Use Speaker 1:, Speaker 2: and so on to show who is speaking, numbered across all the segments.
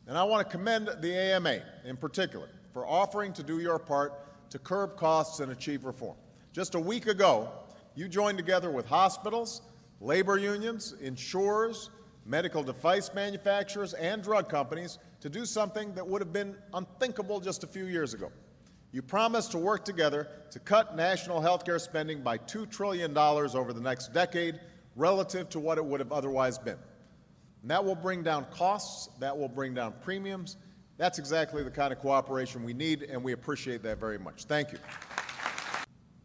Speaker 1: And I want to commend the AMA in particular for offering to do your part to curb costs and achieve reform. Just a week ago, you joined together with hospitals, labor unions, insurers, medical device manufacturers, and drug companies to do something that would have been unthinkable just a few years ago. You promised to work together to cut national health care spending by $2 trillion over the next decade relative to what it would have otherwise been. And that will bring down costs, that will bring down premiums. That's exactly the kind of cooperation we need, and we appreciate that very much. Thank you.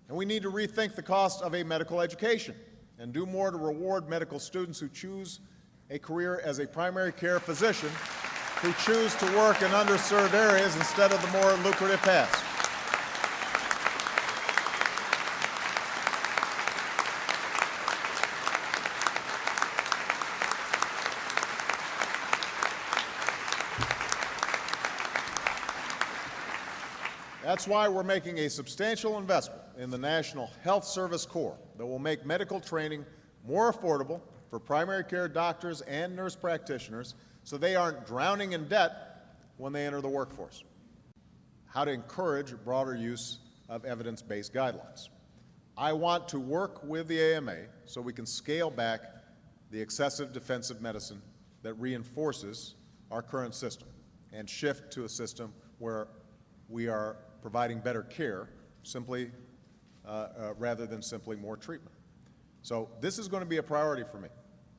Speaker 1: And we need to rethink the cost of a medical education and do more to reward medical students who choose a career as a primary care physician, who choose to work in underserved areas instead of the more lucrative paths. That's why we're making a substantial investment in the National Health Service Corps that will make medical training more affordable for primary care doctors and nurse practitioners so they aren't drowning in debt when they enter the workforce. How to encourage broader use of evidence-based guidelines. I want to work with the AMA so we can scale back the excessive defensive medicine that reinforces our current system and shift to a system where we are providing better care simply rather than simply more treatment. So this is going to be a priority for me.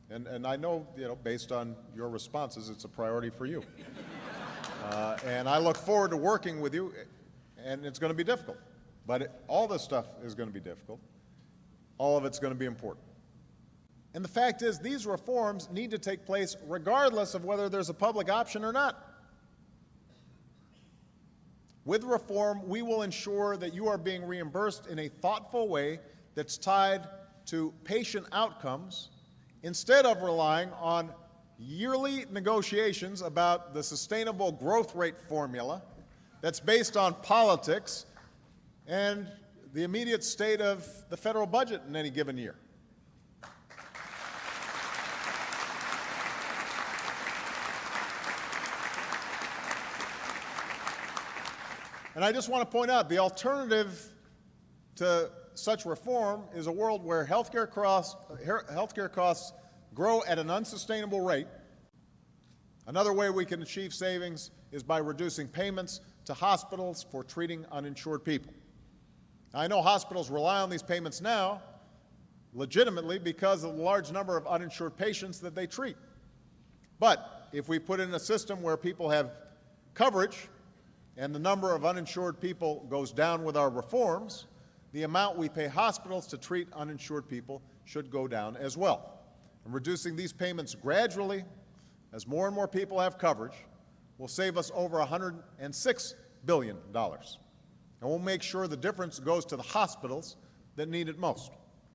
Speaker 1: And I know, based on your responses, it's a priority for you. And I look forward to working with you, and it's going to be difficult. But all this stuff is going to be difficult. All of it's going to be important. And the fact is, these reforms need to take place regardless of whether there's a public option or not. With reform, we will ensure that you are being reimbursed in a thoughtful way that's tied to patient outcomes instead of relying on yearly negotiations about the sustainable growth rate formula that's based on politics and the immediate state of the federal budget in any given year. And I just want to point out, the alternative to such reform is a world where healthcare costs grow at an unsustainable rate. Another way we can achieve savings is by reducing payments to hospitals for treating uninsured people. Now, I know hospitals rely on these payments now legitimately because of the large number of uninsured patients that they treat. But if we put in a system where people have coverage and the number of uninsured people goes down with our reforms, the amount we pay hospitals to treat uninsured people should go down as well. And reducing these payments gradually, as more and more people have coverage, will save us over $106 billion. And we'll make sure the difference goes to the hospitals that need it most.